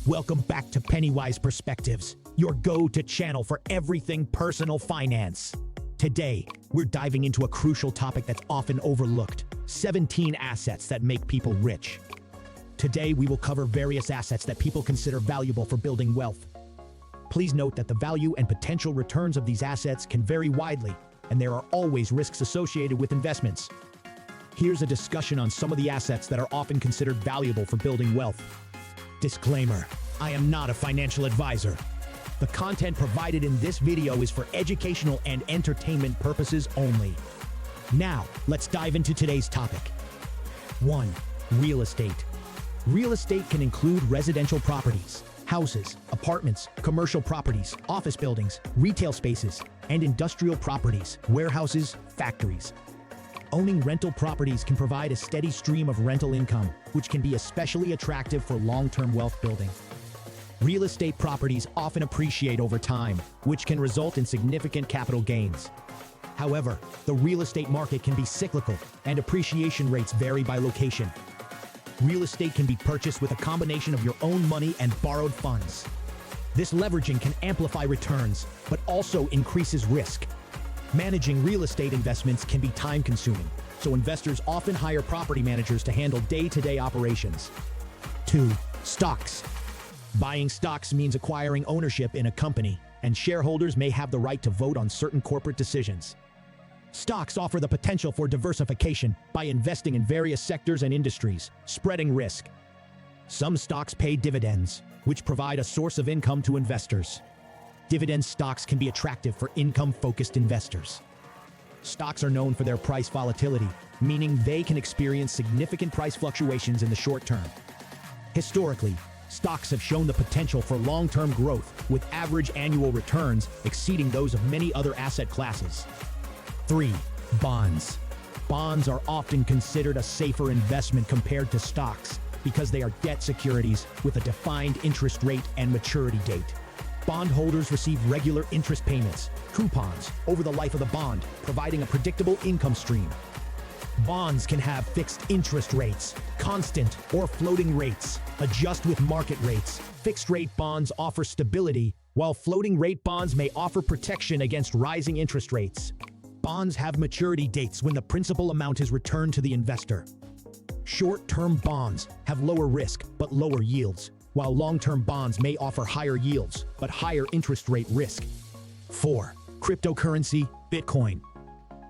Welcome back to PennyWise Perspectives, your go-to channel for everything personal finance. Today, we're diving into a crucial topic that's often overlooked: 17 assets that make people rich. Today, we will cover various assets that people consider valuable for building wealth. Please note that the value and potential returns of these assets can vary widely, and there are always risks associated with investments. Here's a discussion on some of the assets that are often considered valuable for building wealth. Disclaimer: I am not a financial advisor. The content provided in this video is for educational and entertainment purposes only. Now, let's dive into today's topic. 1. Real estate. Real estate can include residential properties, houses, apartments, commercial properties, office buildings, retail spaces, and industrial properties, warehouses, factories. Owning rental properties can provide a steady stream of rental income, which can be especially attractive for long-term wealth building. Real estate properties often appreciate over time, which can result in significant capital gains. However, the real estate market can be cyclical, and appreciation rates vary by location. Real estate can be purchased with a combination of your own money and borrowed funds. This leveraging can amplify returns, but also increases risk. Managing real estate investments can be time-consuming, so investors often hire property managers to handle day-to-day operations. 2. Stocks. Buying stocks means acquiring ownership in a company, and shareholders may have the right to vote on certain corporate decisions. Stocks offer the potential for diversification by investing in various sectors and industries, spreading risk. Some stocks pay dividends, which provide a source of income to investors. Dividend stocks can be attractive for income-focused investors. Stocks are known for their price volatility, meaning they can experience significant price fluctuations in the short term. Historically, stocks have shown the potential for long-term growth, with average annual returns exceeding those of many other asset classes. 3. Bonds. Bonds are often considered a safer investment compared to stocks because they are debt securities with a defined interest rate and maturity date. Bondholders receive regular interest payments, coupons, over the life of the bond, providing a predictable income stream. Bonds can have fixed interest rates, constant or floating rates, adjust with market rates. Fixed-rate bonds offer stability, while floating-rate bonds may offer protection against rising interest rates. Bonds have maturity dates when the principal amount is returned to the investor. Short-term bonds have lower risk but lower yields, while long-term bonds may offer higher yields but higher interest rate risk. 4. Cryptocurrency, Bitcoin.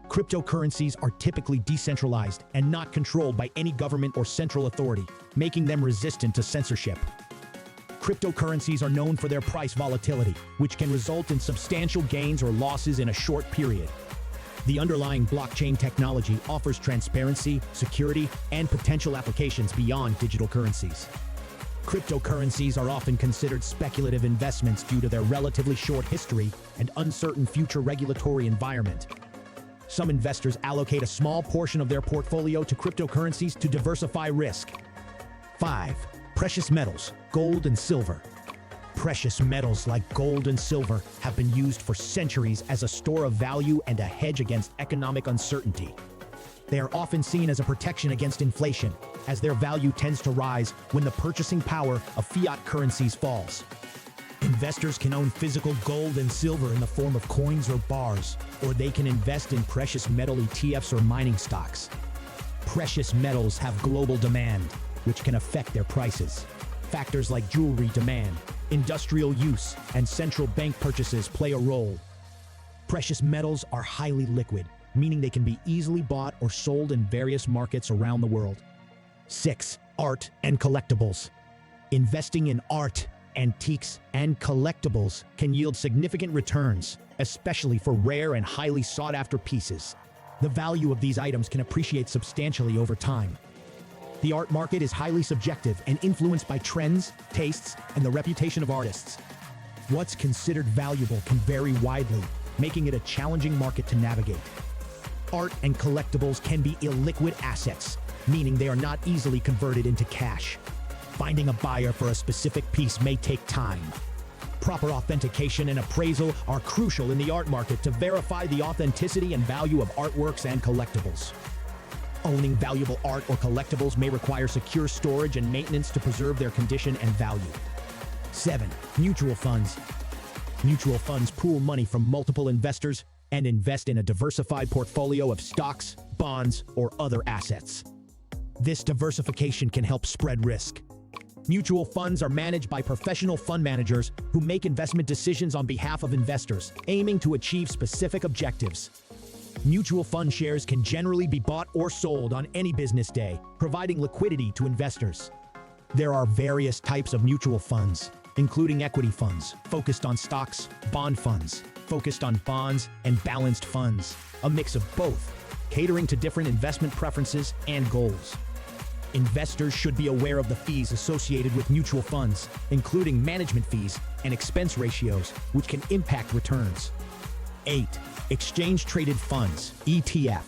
Cryptocurrencies are typically decentralized and not controlled by any government or central authority, making them resistant to censorship. Cryptocurrencies are known for their price volatility, which can result in substantial gains or losses in a short period. The underlying blockchain technology offers transparency, security, and potential applications beyond digital currencies. Cryptocurrencies are often considered speculative investments due to their relatively short history and uncertain future regulatory environment. Some investors allocate a small portion of their portfolio to cryptocurrencies to diversify risk. 5. Precious metals, gold and silver. Precious metals like gold and silver have been used for centuries as a store of value and a hedge against economic uncertainty. They are often seen as a protection against inflation, as their value tends to rise when the purchasing power of fiat currencies falls. Investors can own physical gold and silver in the form of coins or bars, or they can invest in precious metal ETFs or mining stocks. Precious metals have global demand, which can affect their prices. Factors like jewelry demand, industrial use, and central bank purchases play a role. Precious metals are highly liquid, meaning they can be easily bought or sold in various markets around the world. 6. Art and collectibles. Investing in art, antiques, and collectibles can yield significant returns, especially for rare and highly sought-after pieces. The value of these items can appreciate substantially over time. The art market is highly subjective and influenced by trends, tastes, and the reputation of artists. What's considered valuable can vary widely, making it a challenging market to navigate. Art and collectibles can be illiquid assets, meaning they are not easily converted into cash. Finding a buyer for a specific piece may take time. Proper authentication and appraisal are crucial in the art market to verify the authenticity and value of artworks and collectibles. Owning valuable art or collectibles may require secure storage and maintenance to preserve their condition and value. 7. Mutual funds. Mutual funds pool money from multiple investors and invest in a diversified portfolio of stocks, bonds, or other assets. This diversification can help spread risk. Mutual funds are managed by professional fund managers who make investment decisions on behalf of investors, aiming to achieve specific objectives. Mutual fund shares can generally be bought or sold on any business day, providing liquidity to investors. There are various types of mutual funds, including equity funds, focused on stocks, bond funds, focused on bonds, and balanced funds, a mix of both, catering to different investment preferences and goals. Investors should be aware of the fees associated with mutual funds, including management fees and expense ratios, which can impact returns. 8. Exchange-traded funds, ETF.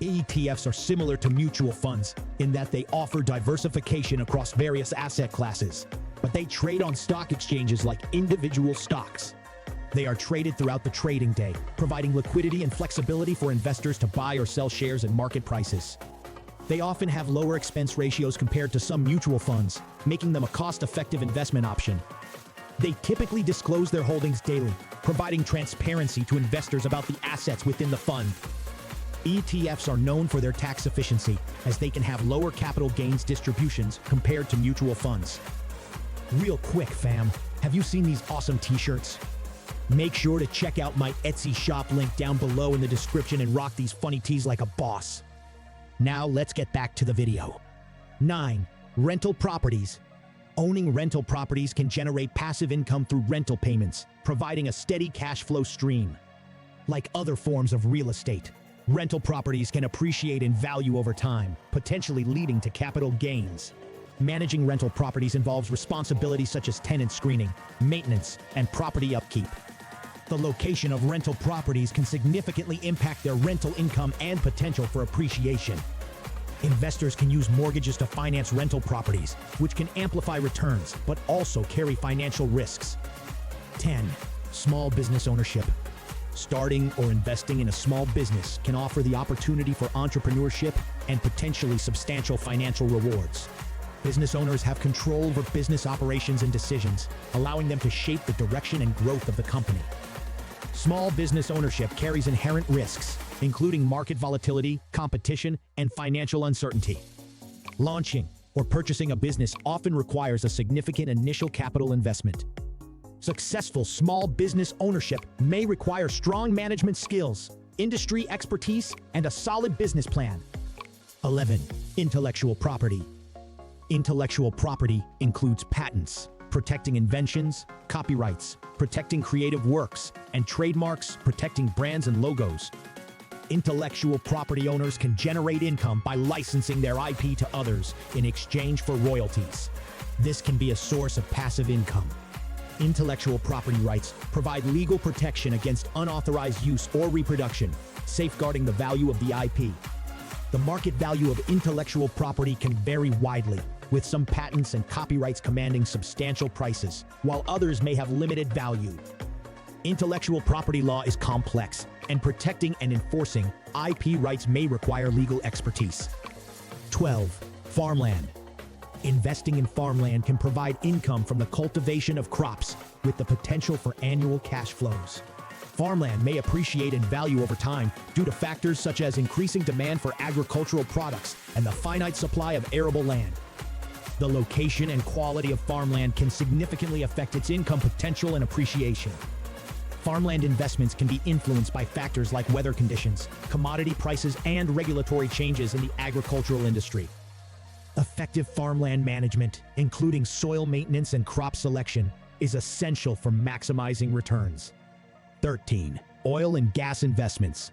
ETFs are similar to mutual funds in that they offer diversification across various asset classes, but they trade on stock exchanges like individual stocks. They are traded throughout the trading day, providing liquidity and flexibility for investors to buy or sell shares at market prices. They often have lower expense ratios compared to some mutual funds, making them a cost-effective investment option. They typically disclose their holdings daily, providing transparency to investors about the assets within the fund. ETFs are known for their tax efficiency, as they can have lower capital gains distributions compared to mutual funds. Real quick, fam, have you seen these awesome t-shirts? Make sure to check out my Etsy shop link down below in the description and rock these funny tees like a boss. Now let's get back to the video. 9. Rental properties. Owning rental properties can generate passive income through rental payments, providing a steady cash flow stream. Like other forms of real estate, rental properties can appreciate in value over time, potentially leading to capital gains. Managing rental properties involves responsibilities such as tenant screening, maintenance, and property upkeep. The location of rental properties can significantly impact their rental income and potential for appreciation. Investors can use mortgages to finance rental properties, which can amplify returns, but also carry financial risks. 10. Small business ownership. Starting or investing in a small business can offer the opportunity for entrepreneurship and potentially substantial financial rewards. Business owners have control over business operations and decisions, allowing them to shape the direction and growth of the company. Small business ownership carries inherent risks, including market volatility, competition, and financial uncertainty. Launching or purchasing a business often requires a significant initial capital investment. Successful small business ownership may require strong management skills, industry expertise, and a solid business plan. 11. Intellectual property. Intellectual property includes patents, protecting inventions, copyrights, protecting creative works, and trademarks, protecting brands and logos. Intellectual property owners can generate income by licensing their IP to others in exchange for royalties. This can be a source of passive income. Intellectual property rights provide legal protection against unauthorized use or reproduction, safeguarding the value of the IP. The market value of intellectual property can vary widely, with some patents and copyrights commanding substantial prices, while others may have limited value. Intellectual property law is complex, and protecting and enforcing IP rights may require legal expertise. 12. Farmland. Investing in farmland can provide income from the cultivation of crops with the potential for annual cash flows. Farmland may appreciate in value over time due to factors such as increasing demand for agricultural products and the finite supply of arable land. The location and quality of farmland can significantly affect its income potential and appreciation. Farmland investments can be influenced by factors like weather conditions, commodity prices, and regulatory changes in the agricultural industry. Effective farmland management, including soil maintenance and crop selection, is essential for maximizing returns. 13. Oil and gas investments.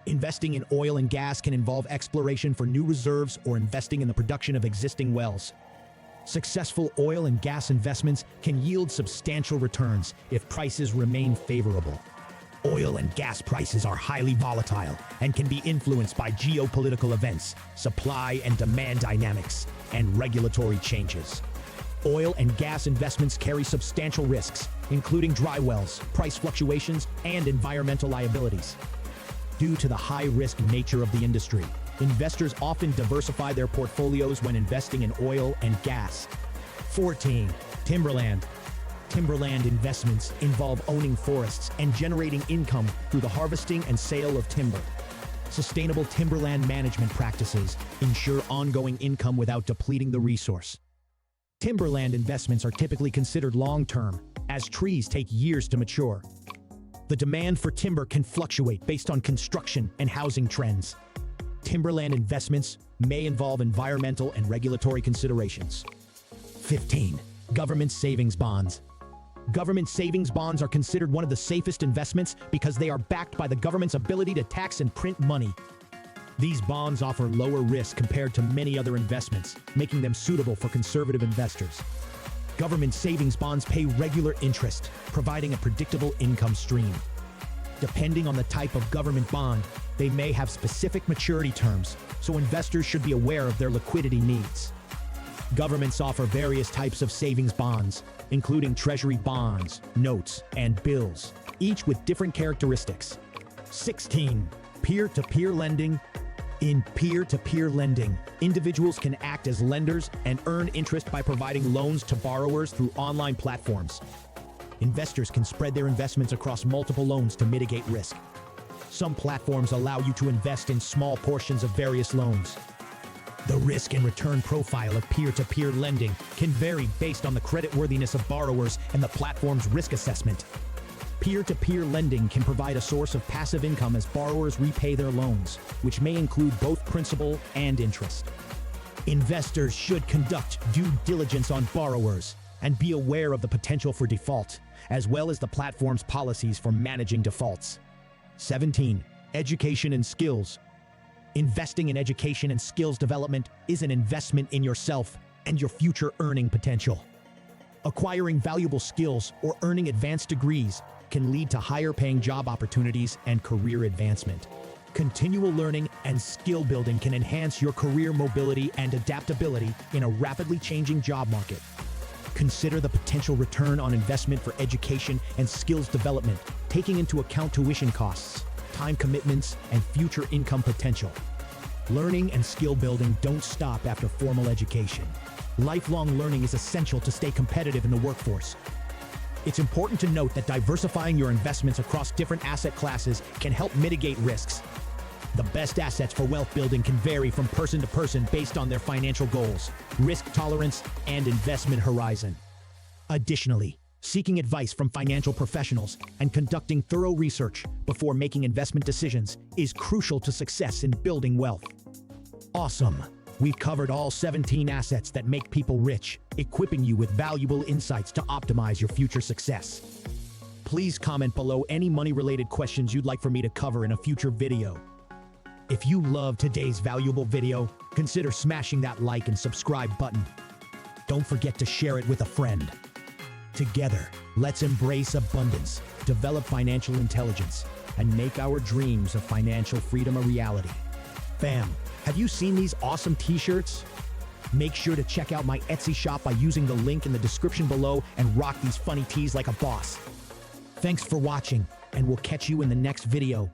Investing in oil and gas can involve exploration for new reserves or investing in the production of existing wells. Successful oil and gas investments can yield substantial returns if prices remain favorable. Oil and gas prices are highly volatile and can be influenced by geopolitical events, supply and demand dynamics, and regulatory changes. Oil and gas investments carry substantial risks, including dry wells, price fluctuations, and environmental liabilities. Due to the high-risk nature of the industry, investors often diversify their portfolios when investing in oil and gas. 14. Timberland. Timberland investments involve owning forests and generating income through the harvesting and sale of timber. Sustainable timberland management practices ensure ongoing income without depleting the resource. Timberland investments are typically considered long-term, as trees take years to mature. The demand for timber can fluctuate based on construction and housing trends. Timberland investments may involve environmental and regulatory considerations. 15. Government savings bonds. Government savings bonds are considered one of the safest investments because they are backed by the government's ability to tax and print money. These bonds offer lower risk compared to many other investments, making them suitable for conservative investors. Government savings bonds pay regular interest, providing a predictable income stream. Depending on the type of government bond, they may have specific maturity terms, so investors should be aware of their liquidity needs. Governments offer various types of savings bonds, including treasury bonds, notes, and bills, each with different characteristics. 16. Peer-to-peer lending. In peer-to-peer lending, individuals can act as lenders and earn interest by providing loans to borrowers through online platforms. Investors can spread their investments across multiple loans to mitigate risk. Some platforms allow you to invest in small portions of various loans. The risk and return profile of peer-to-peer lending can vary based on the creditworthiness of borrowers and the platform's risk assessment. Peer-to-peer lending can provide a source of passive income as borrowers repay their loans, which may include both principal and interest. Investors should conduct due diligence on borrowers and be aware of the potential for default, as well as the platform's policies for managing defaults. 17. Education and skills. Investing in education and skills development is an investment in yourself and your future earning potential. Acquiring valuable skills or earning advanced degrees can lead to higher-paying job opportunities and career advancement. Continual learning and skill building can enhance your career mobility and adaptability in a rapidly changing job market. Consider the potential return on investment for education and skills development, taking into account tuition costs, time commitments, and future income potential. Learning and skill building don't stop after formal education. Lifelong learning is essential to stay competitive in the workforce. It's important to note that diversifying your investments across different asset classes can help mitigate risks. The best assets for wealth building can vary from person to person based on their financial goals, risk tolerance, and investment horizon. Additionally, seeking advice from financial professionals and conducting thorough research before making investment decisions is crucial to success in building wealth. Awesome! We've covered all 17 assets that make people rich, equipping you with valuable insights to optimize your future success. Please comment below any money-related questions you'd like for me to cover in a future video. If you loved today's valuable video, consider smashing that like and subscribe button. Don't forget to share it with a friend. Together, let's embrace abundance, develop financial intelligence, and make our dreams of financial freedom a reality. Fam, have you seen these awesome t-shirts? Make sure to check out my Etsy shop by using the link in the description below and rock these funny tees like a boss. Thanks for watching, and we'll catch you in the next video.